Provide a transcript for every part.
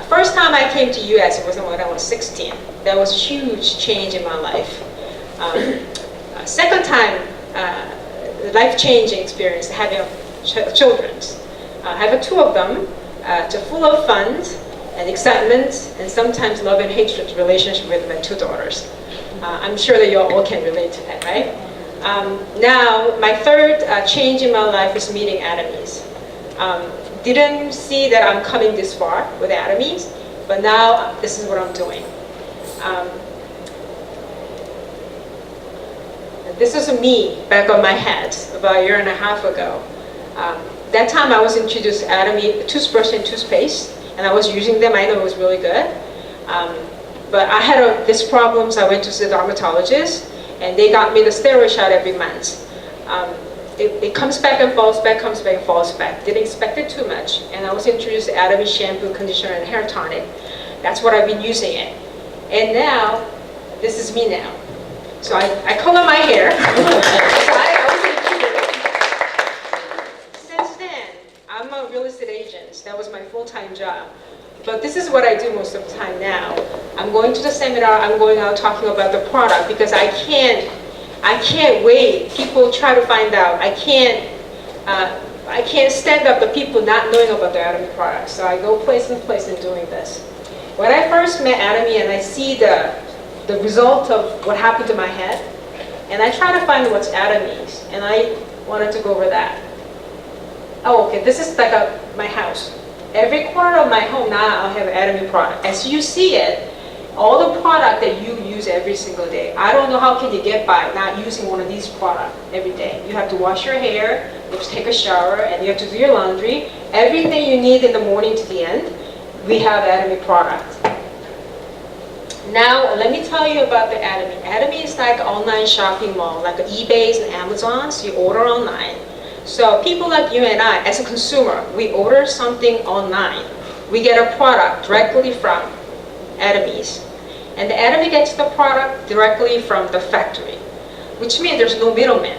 First time I came to US, it was when I was 16. That was a huge change in my life. Second time, life-changing experience, having children. Having two of them, full of fun and excitement, and sometimes love and hatred relationship with my two daughters. I'm sure that you all can relate to that, right? Now, my third change in my life is meeting Atomys. Didn't see that I'm coming this far with Atomys, but now this is what I'm doing. This is me back on my head about a year and a half ago. That time I was introduced to Atomy toothbrush and toothpaste, and I was using them. I know it was really good. But I had this problem, so I went to the dermatologist, and they got me the steroid shot every month. It comes back and falls back, comes back and falls back. Didn't expect it too much. And I was introduced to Atomy shampoo, conditioner, and hair tonic. That's what I've been using it. And now, this is me now. So I color my hair. Since then, I'm a real estate agent. That was my full-time job. But this is what I do most of the time now. I'm going to the seminar, I'm going out talking about the product because I can't wait. People try to find out. I can't stand up the people not knowing about the Atomy products. So I go place and place in doing this. When I first met Atomy and I see the result of what happened to my head, and I try to find what's Atomy's, and I wanted to go over that. Oh, okay, this is like my house. Every corner of my home now I have Atomy product. As you see it, all the product that you use every single day. I don't know how can you get by not using one of these products every day. You have to wash your hair, you have to take a shower, and you have to do your laundry. Everything you need in the morning to the end, we have Atomy product. Now, let me tell you about the Atomy. Atomy is like an online shopping mall, like eBay's and Amazon's. You order online. So people like you and I, as a consumer, we order something online. We get a product directly from Atomy's. And the Atomy gets the product directly from the factory, which means there's no middleman.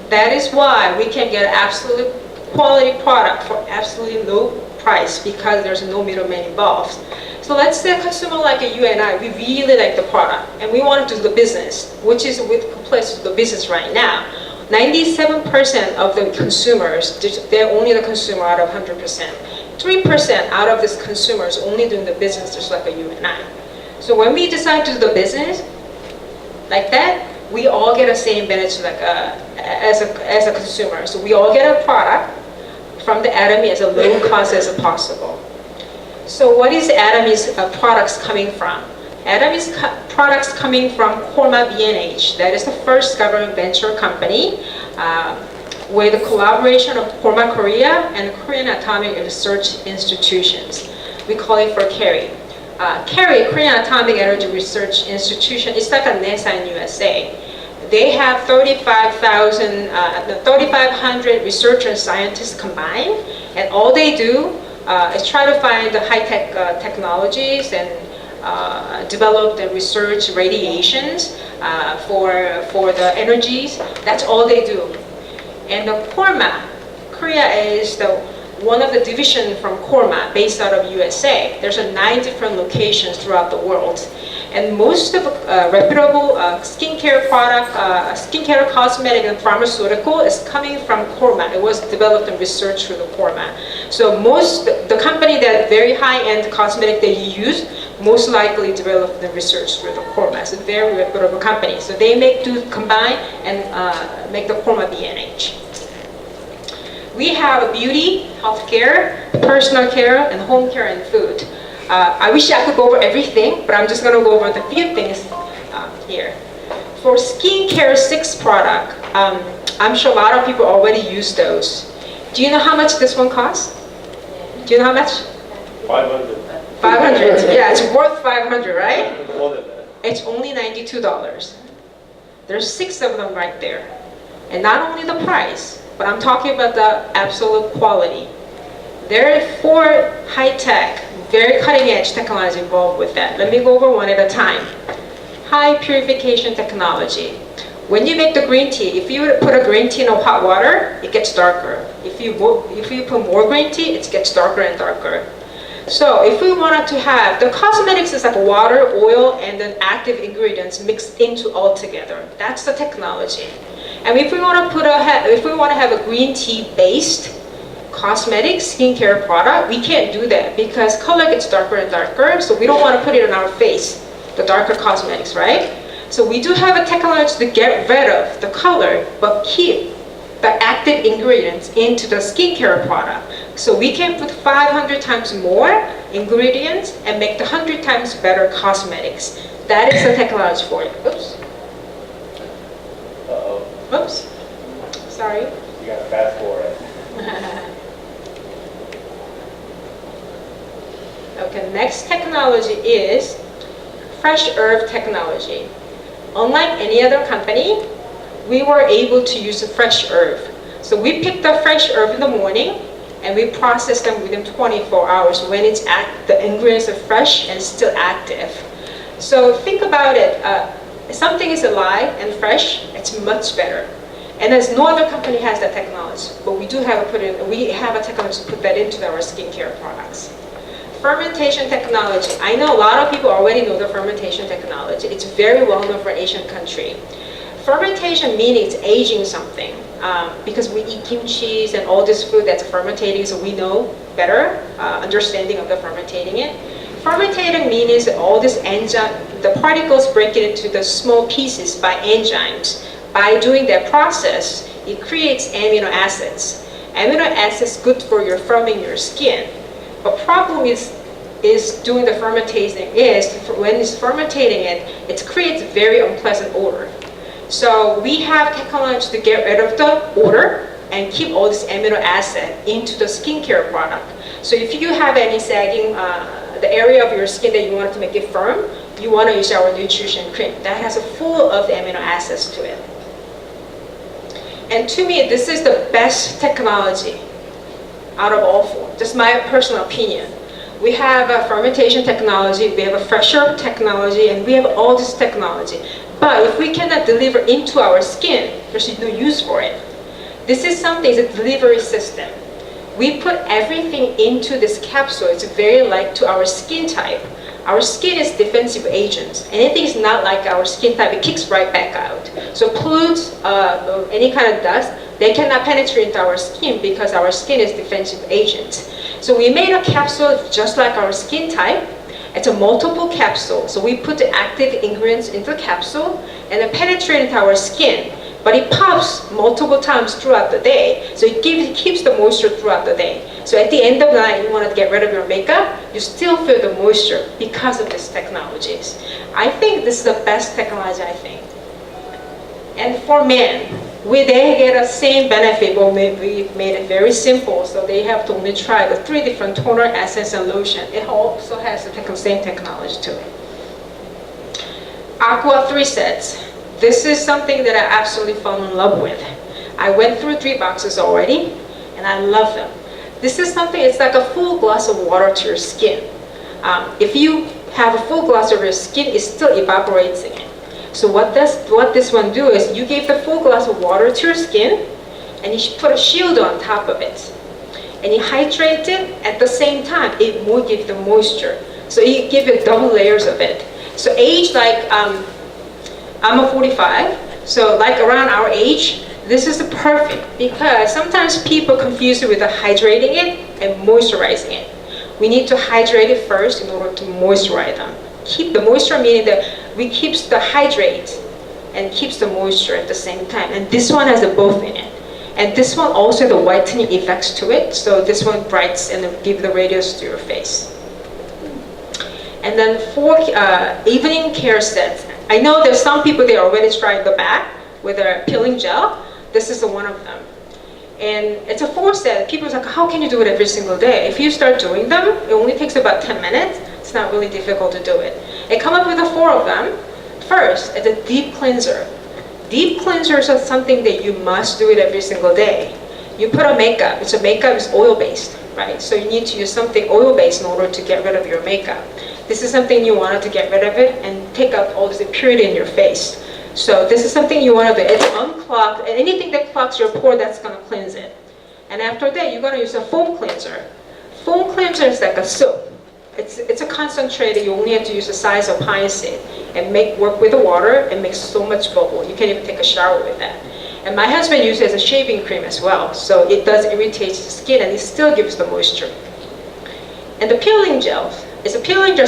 That is why we can get absolute quality product for absolutely low price because there's no middleman involved. So let's say a consumer like you and I, we really like the product and we want to do the business, which is with place to the business right now. 97% of the consumers, they're only the consumer out of 100%. 3% out of this consumers only doing the business just like you and I. So when we decide to do the business like that, we all get the same benefits like as a consumer. So we all get a product from the Atomy as a low cost as possible. So what is Atomy's products coming from? Atomy's products coming from Korma B&H. That is the first government venture company with the collaboration of Korma Korea and Korean Atomic Research Institutions. We call it for KERI. KERI, Korean Atomic Energy Research Institution, is like a NASA in USA. They have 3,500 researchers and scientists combined, and all they do is try to find the high-tech technologies and develop the research radiations for the energies. That's all they do. And the Korma, Korea is one of the divisions from Korma based out of USA. There's 9 different locations throughout the world. And most of reputable skincare product, skincare, cosmetic, and pharmaceutical is coming from Korma. It was developed and researched through the Korma. So the company that very high-end cosmetic that you use, most likely developed and researched through the Korma. It's a very reputable company. So they combine and make the Korma B&H. We have beauty, healthcare, personal care, and home care and food. I wish I could go over everything, but I'm just going to go over the few things here. For skincare 6 product, I'm sure a lot of people already use those. Do you know how much this one costs? Do you know how much? 500. 500. Yeah, it's worth 500, right? More than that. It's only $92. There's 6 of them right there. And not only the price, but I'm talking about the absolute quality. There are 4 high-tech, very cutting-edge technology involved with that. Let me go over one at a time. High purification technology. When you make the green tea, if you put a green tea in hot water, it gets darker. If you put more green tea, it gets darker and darker. So if we wanted to have, the cosmetics is like water, oil, and then active ingredients mixed into all together. That's the technology. And if we want to have a green tea based cosmetic skincare product, we can't do that because color gets darker and darker, so we don't want to put it on our face, the darker cosmetics, right? So we do have a technology to get rid of the color, but keep the active ingredients into the skincare product. So we can put 500 times more ingredients and make the 100 times better cosmetics. That is the technology for it. Oops. Uh-oh. Oops. Sorry. You gotta fast forward. Okay, next technology is fresh herb technology. Unlike any other company, we were able to use a fresh herb. So we pick the fresh herb in the morning and we process them within 24 hours when the ingredients are fresh and still active. So think about it, if something is alive and fresh, it's much better. And there's no other company has that technology, but we have a technology to put that into our skincare products. Fermentation technology. I know a lot of people already know the fermentation technology. It's very well known for Asian country. Fermentation means it's aging something because we eat kimchi and all this food that's fermentating, so we know better understanding of the fermentating it. Fermentating means all this enzyme, the particles break it into the small pieces by enzymes. By doing that process, it creates amino acids. Amino acids good for firming your skin. But problem is doing the fermentation is when it's fermentating it creates very unpleasant odor. So we have technology to get rid of the odor and keep all this amino acid into the skincare product. So if you have any sagging, the area of your skin that you want to make it firm, you want to use our nutrition cream. That has a full of the amino acids to it. And to me, this is the best technology out of all four. Just my personal opinion. We have a fermentation technology, we have a fresh herb technology, and we have all this technology. But if we cannot deliver into our skin, there's no use for it. This is something, it's a delivery system. We put everything into this capsule. It's very like to our skin type. Our skin is defensive agents. Anything is not like our skin type, it kicks right back out. So pollutes, any kind of dust, they cannot penetrate into our skin because our skin is defensive agents. So we made a capsule just like our skin type. It's a multiple capsule. So we put the active ingredients into the capsule and it penetrates into our skin. But it pops multiple times throughout the day. So it keeps the moisture throughout the day. So at the end of the night, you want to get rid of your makeup, you still feel the moisture because of these technologies. I think this is the best technology, I think. And for men, they get the same benefit, but we made it very simple. So they have to only try the 3 different toner, essence, and lotion. It also has the same technology to it. Aqua 3 sets. This is something that I absolutely fell in love with. I went through 3 boxes already, and I love them. This is something, it's like a full glass of water to your skin. If you have a full glass of your skin, it still evaporates in it. So what this one do is, you give the full glass of water to your skin, and you put a shield on top of it. And you hydrate it at the same time, it will give the moisture. So you give it double layers of it. So age like, I'm a 45, so like around our age, this is perfect because sometimes people confuse it with hydrating it and moisturizing it. We need to hydrate it first in order to moisturize them. Keep the moisture, meaning that we keeps the hydrate and keeps the moisture at the same time. And this one has the both in it. And this one also has the whitening effects to it. So this one brights and give the radiance to your face. And then for evening care sets, I know there's some people they already tried the back with a peeling gel. This is one of them. And it's a 4 set. People are like, how can you do it every single day? If you start doing them, it only takes about 10 minutes. It's not really difficult to do it. I come up with the 4 of them. First, it's a deep cleanser. Deep cleansers are something that you must do it every single day. You put a makeup. It's a makeup is oil-based, right? So you need to use something oil-based in order to get rid of your makeup. This is something you wanted to get rid of it and take out all this impurity in your face. So this is something you want to do. It's unclogged, and anything that clogs your pore, that's going to cleanse it. And after that, you're going to use a foam cleanser. Foam cleanser is like a soap. concentrated, you only have to use the size of pine seed and work with the water and make so much bubble. You can't even take a shower with that. And my husband uses it as a shaving cream as well, so it does irritate the skin and it still gives the moisture. And the peeling gel is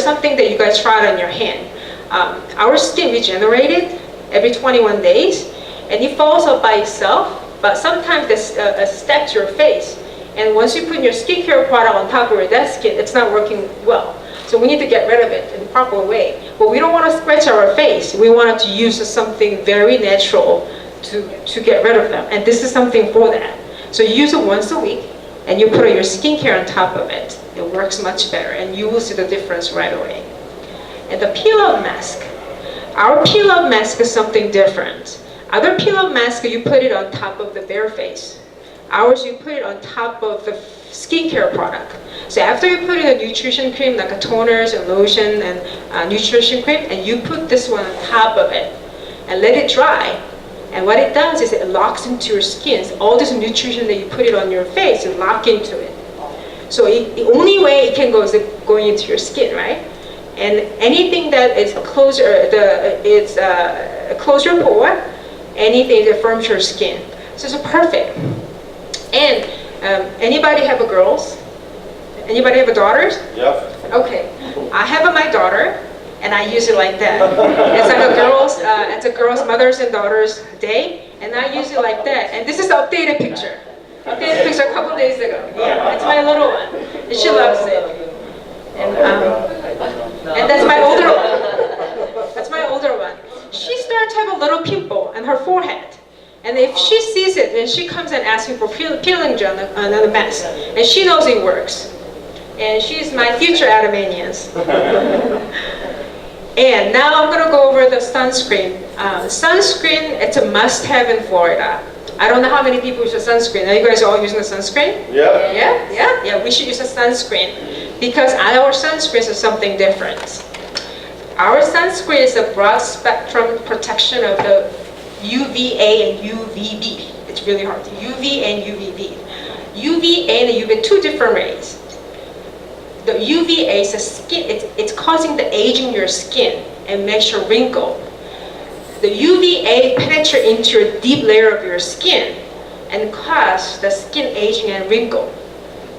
something that you guys tried on your hand. Our skin regenerated every 21 days, and it falls out by itself, but sometimes this stabs your face. And once you put your skincare product on top of your dead skin, it's not working well. So we need to get rid of it in the proper way. But we don't want to scratch our face. We want to use something very natural to get rid of them. And this is something for that. So you use it once a week, and you put your skincare on top of it. It works much better, and you will see the difference right away. And the peel-off mask. Our peel-off mask is something different. Other peel-off mask, you put it on top of the bare face. Ours, you put it on top of the skincare product. So after you put in a nutrition cream, like a toners and lotion and nutrition cream, and you put this one on top of it and let it dry. And what it does is it locks into your skin. So all this nutrition that you put it on your face, it lock into it. So the only way it can go is going into your skin, right? And anything that is close your pore, anything that firms your skin. So it's perfect. And anybody have girls? Anybody have daughters? Yeah. Okay. I have my daughter, and I use it like that. It's like it's a girls' mothers and daughters day, and I use it like that. And this is the updated picture. Updated picture a couple days ago. Yeah, it's my little one, and she loves it. And that's my older one. That's my older one. She started to have a little pimple on her forehead. And if she sees it, then she comes and asks me for peeling gel and a mask. And she knows it works. And she's my future Atomanians. And now I'm going to go over the sunscreen. Sunscreen, it's a must-have in Florida. I don't know how many people use a sunscreen. Are you guys all using the sunscreen? Yeah. Yeah, we should use a sunscreen. Because our sunscreens are something different. Our sunscreen is a broad spectrum protection of the UVA and UVB. It's really hard. UV and UVB. UVA and UV, two different rays. The UVA is the skin. It's causing the aging of your skin and makes you wrinkle. The UVA penetrates into your deep layer of your skin and cause the skin aging and wrinkle.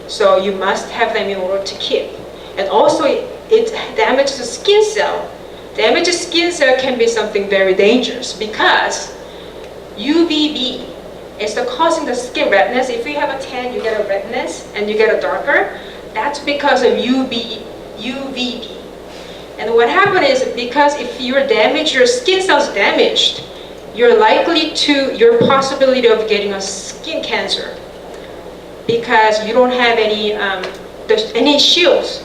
So you must have them in order to keep. And also, it damages the skin cell. Damaged skin cell can be something very dangerous because UVB is causing the skin redness. If you have a tan, you get a redness and you get a darker. That's because of UVB. And what happens is because if you're damaged, your skin cells damaged, your possibility of getting a skin cancer because you don't have any shields.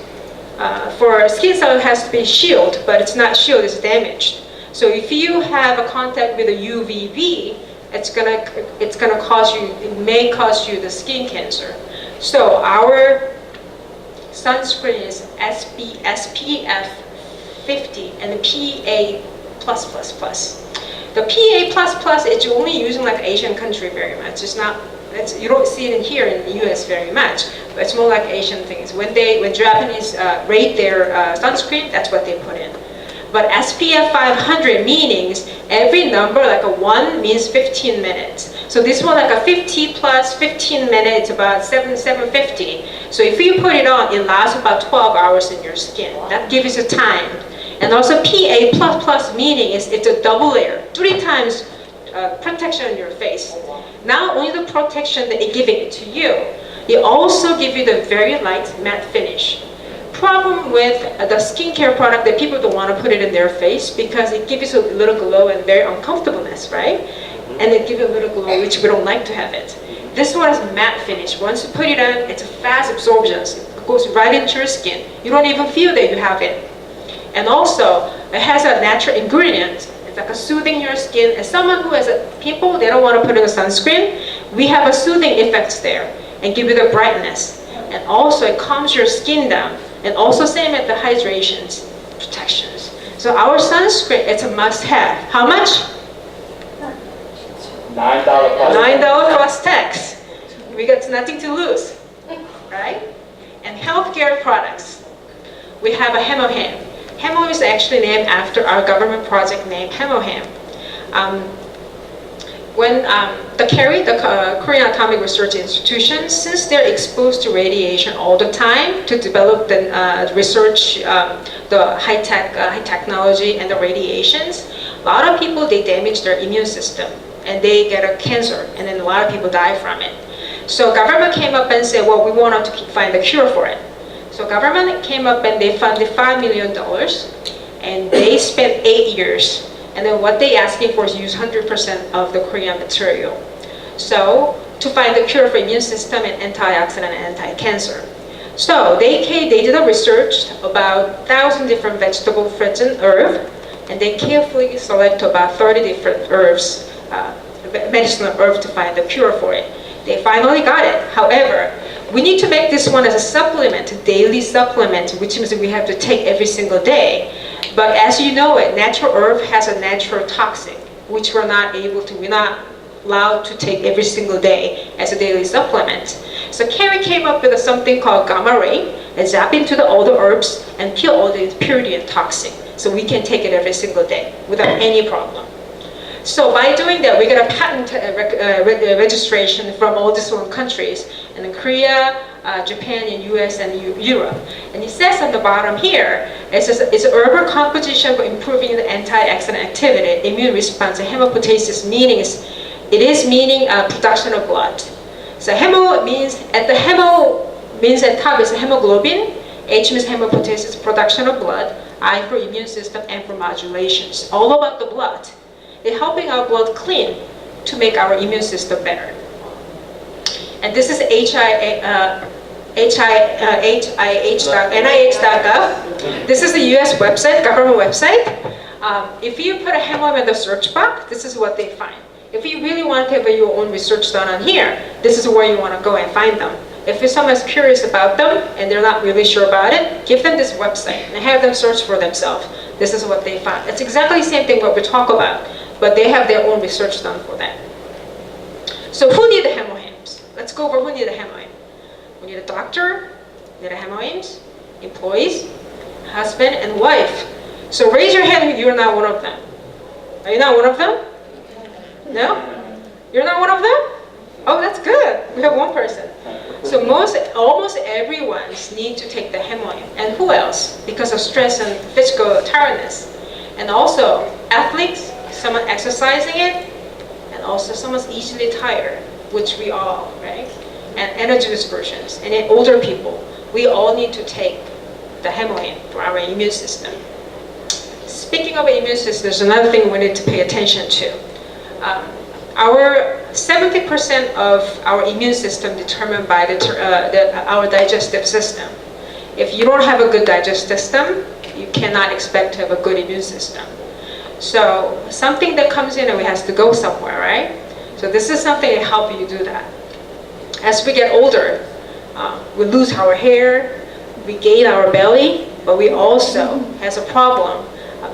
For a skin cell, it has to be shield, but it's not shield, it's damaged. So if you have a contact with a UVB, it may cause you the skin cancer. So our sunscreen is SPF 50 and the PA+++. The PA++, it's only used in like Asian country very much. You don't see it in here in the US very much, but it's more like Asian things. When Japanese rate their sunscreen, that's what they put in. But SPF 500 means every number, like a 1 means 15 minutes. So this one, like a 50 plus 15 minutes, about 750. So if you put it on, it lasts about 12 hours in your skin. That gives you time. And also PA++ meaning it's a double layer, 3 times protection on your face. Not only the protection that it's giving it to you, it also gives you the very light matte finish. Problem with the skincare product that people don't want to put it in their face because it gives you a little glow and very uncomfortableness, right? And it gives you a little glow, which we don't like to have it. This one is matte finish. Once you put it on, it's a fast absorption. It goes right into your skin. You don't even feel that you have it. And also, it has a natural ingredient. It's like a soothing your skin. As someone who has people, they don't want to put in a sunscreen, we have a soothing effects there and give you the brightness. And also, it calms your skin down. And also same at the hydrations, protections. So our sunscreen, it's a must-have. How much? $9 plus. $9 plus tax. We got nothing to lose, right? And healthcare products. we have a hemo ham. Hemo is actually named after our government project named Hemo Ham. When the Korean Atomic Research Institution, since they're exposed to radiation all the time to develop the research, the high technology and the radiations, a lot of people, they damage their immune system and they get a cancer, and then a lot of people die from it. So government came up and said, well, we want to find a cure for it. So government came up and they funded $5 million, and they spent 8 years. And then what they asking for is use 100% of the Korean material. So to find the cure for immune system and antioxidant and anti-cancer. So they did a research about 1,000 different vegetable, fruits, and herbs, and they carefully select about 30 different herbs, medicinal herbs, to find the cure for it. They finally got it. However, we need to make this one as a supplement, a daily supplement, which means that we have to take every single day. But as you know it, natural herb has a natural toxin, which we're not allowed to take every single day as a daily supplement. So Carrie came up with something called gamma ray, and zap into all the herbs and kill all the impurity and toxin. So we can take it every single day without any problem. So by doing that, we get a patent registration from all these countries, and in Korea, Japan, and US, and Europe. And it says on the bottom here, it says it's an herbal composition for improving the antioxidant activity, immune response, and hematopoiesis, meaning production of blood. So hemo means at top is hemoglobin, H means hematopoiesis, production of blood, I for immune system, and for modulations. All about the blood. It's helping our blood clean to make our immune system better. And this is NIH.gov. This is the US website, government website. If you put a hemo in the search box, this is what they find. If you really want to have your own research done on here, this is where you want to go and find them. If someone's curious about them and they're not really sure about it, give them this website and have them search for themselves. This is what they found. It's exactly the same thing what we talk about, but they have their own research done for that. So who need the hemohams? Let's go over who need a hemoham. We need a doctor, we need a hemohams, employees, husband, and wife. So raise your hand if you're not one of them. Are you not one of them? No? You're not one of them? Oh, that's good. We have one person. So almost everyone need to take the hemoham. And who else? Because of stress and physical tiredness. And also athletes, someone exercising it, and also someone's easily tired, which we all, right? And energy dispersions. And in older people, we all need to take the hemoham for our immune system. Speaking of immune system, there's another thing we need to pay attention to. Our 70% of our immune system determined by our digestive system. If you don't have a good digestive system, you cannot expect to have a good immune system. So something that comes in and it has to go somewhere, right? So this is something to help you do that. As we get older, we lose our hair, we gain our belly, but we also has a problem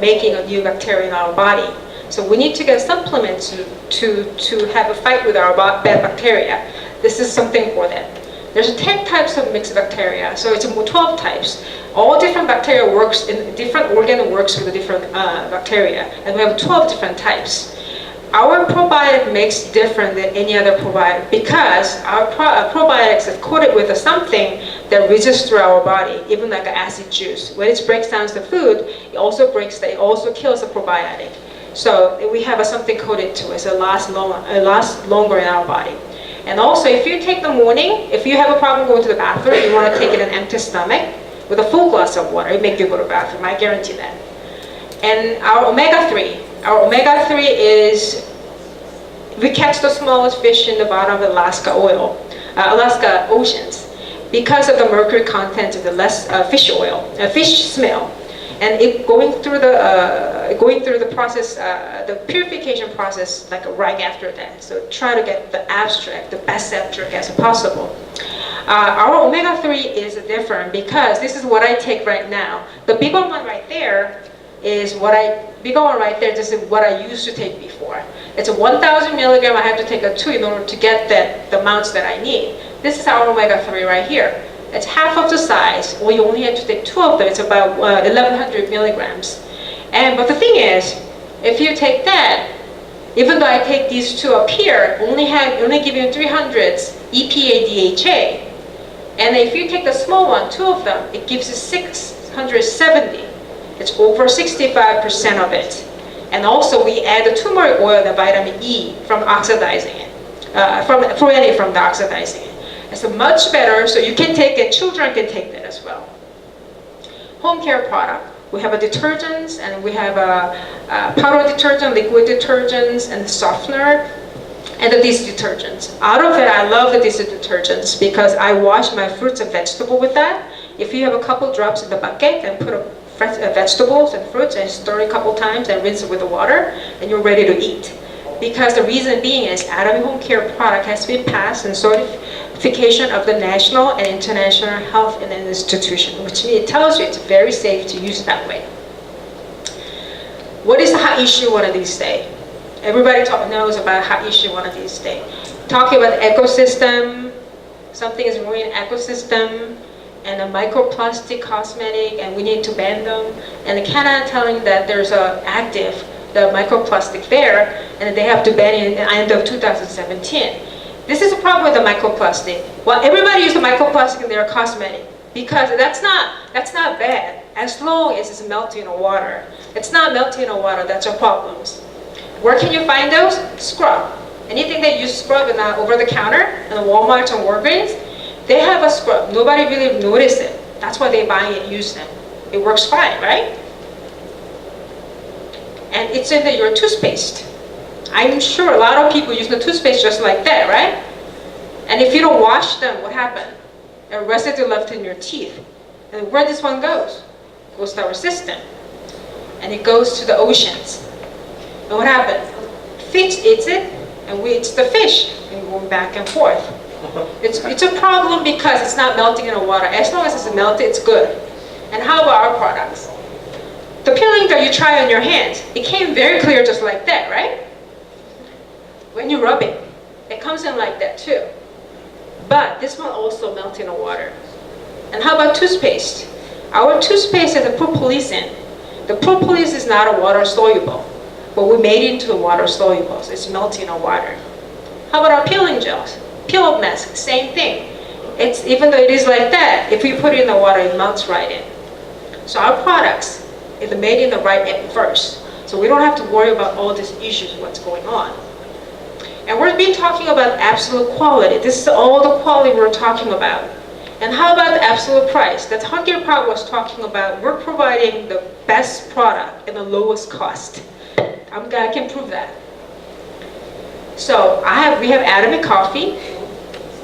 making a new bacteria in our body. So we need to get supplements to have a fight with our bad bacteria. This is something for that. There's 10 types of mixed bacteria, so it's 12 types. All different bacteria works in different organ works with a different bacteria, and we have 12 different types. Our probiotic makes different than any other probiotic because our probiotics are coated with something that resists through our body, even like an acid juice. When it breaks down the food, it also kills the probiotic. So we have something coated to it, so it lasts longer in our body. And also, if you take the morning, if you have a problem going to the bathroom, you want to take it in an empty stomach with a full glass of water, it make you go to the bathroom, I guarantee that. And our omega-3 is, we catch the smallest fish in the bottom of the Alaska oceans because of the mercury content of the less fish oil, fish smell. And it going through the process, the purification process, like right after that. So try to get the abstract, the best abstract as possible. Our omega-3 is different because this is what I take right now. The bigger one right there is this is what I used to take before. It's a 1,000 milligram. I have to take a 2 in order to get the amounts that I need. This is our omega-3 right here. It's half of the size. Well, you only have to take 2 of them. It's about 1,100 milligrams. But the thing is, if you take that, even though I take these 2 up here, only give you 300 EPA DHA. And if you take the small one, 2 of them, it gives you 670. It's over 65% of it. And also we add the turmeric oil, the vitamin E, from oxidizing it, from the oxidizing it. It's much better, so you can take it, children can take that as well. Home care product. We have a detergents, and we have a powder detergent, liquid detergents, and softener, and the dish detergents. Out of it, I love the dish detergents because I wash my fruits and vegetables with that. If you have a couple drops in the bucket and put vegetables and fruits and stir it a couple times and rinse it with the water, and you're ready to eat. Because the reason being is Atomy Home Care product has been passed and certification of the national and international health and institution, which means it tells you it's very safe to use that way. What is the hot issue one of these days? Everybody knows about a hot issue one of these days. Talking about the ecosystem, something is ruining ecosystem, and a microplastic cosmetic, and we need to ban them. And Canada telling that there's the microplastic there, and they have to ban it at the end of 2017. This is a problem with the microplastic. Well, everybody uses microplastic in their cosmetic because that's not bad as long as it's melting in the water. It's not melting in the water, that's our problems. Where can you find those? Scrub. Anything that you scrub in over the counter in Walmart or Walgreens, they have a scrub. Nobody really notices it. That's why they buy it, use them. It works fine, right? And it's in your toothpaste. I'm sure a lot of people use the toothpaste just like that, right? And if you don't wash them, what happens? A residue left in your teeth. And where this one goes? It goes to our system. And it goes to the oceans. And what happens? Fish eats it, and we eat the fish, and going back and forth. It's a problem because it's not melting in the water. As long as it's melted, it's good. And how about our products? The peeling that you try on your hands, it came very clear just like that, right? When you rub it, it comes in like that too. But this one also melts in the water. And how about toothpaste? Our toothpaste has a propolis in. The propolis is not a water soluble, but we made it into water soluble, so it's melting in the water. How about our peeling gels? Peel-up mask, same thing. It's even though it is like that, if we put it in the water, it melts right in. So our products, it's made in the right end first. So we don't have to worry about all these issues, what's going on. And we've been talking about absolute quality. This is all the quality we're talking about. And how about the absolute price? That JungAe Pak was talking about. We're providing the best product and the lowest cost. I can prove that. So we have Atomy coffee.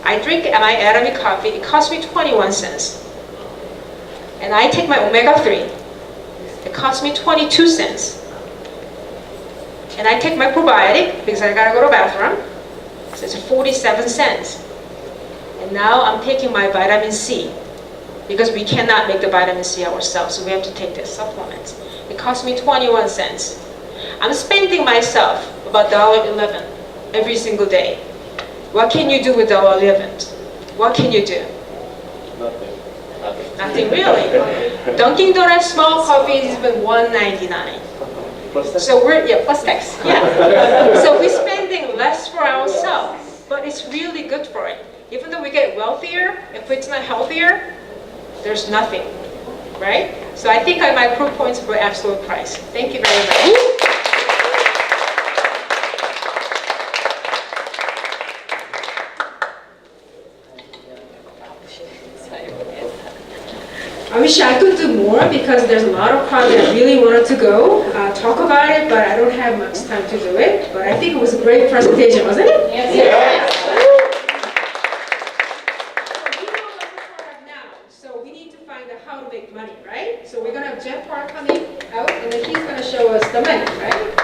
I drink my Atomy coffee. It costs me 21 cents. And I take my omega-3. It costs me 22 cents. And I take my probiotic because I gotta go to the bathroom. So it's 47 cents. And now I'm taking my vitamin C because we cannot make the vitamin C ourselves, so we have to take the supplements. It costs me 21 cents. I'm spending myself about $1.11 every single day. What can you do with $1.11? What can you do? Nothing. Nothing really. Dunkin' Donuts small coffee is even $1.99. So plus tax. Yeah. So we're spending less for ourselves, but it's really good for it. Even though we get wealthier, if it's not healthier, there's nothing, right? So I think my proof points for absolute price. Thank you very much. I wish I could do more because there's a lot of products I really wanted to talk about it, but I don't have much time to do it. But I think it was a great presentation, wasn't it? Yes. Yes. So we need to find out how to make money, right? So we're going to have Jeff Park coming out, and then he's going to show us the money, right?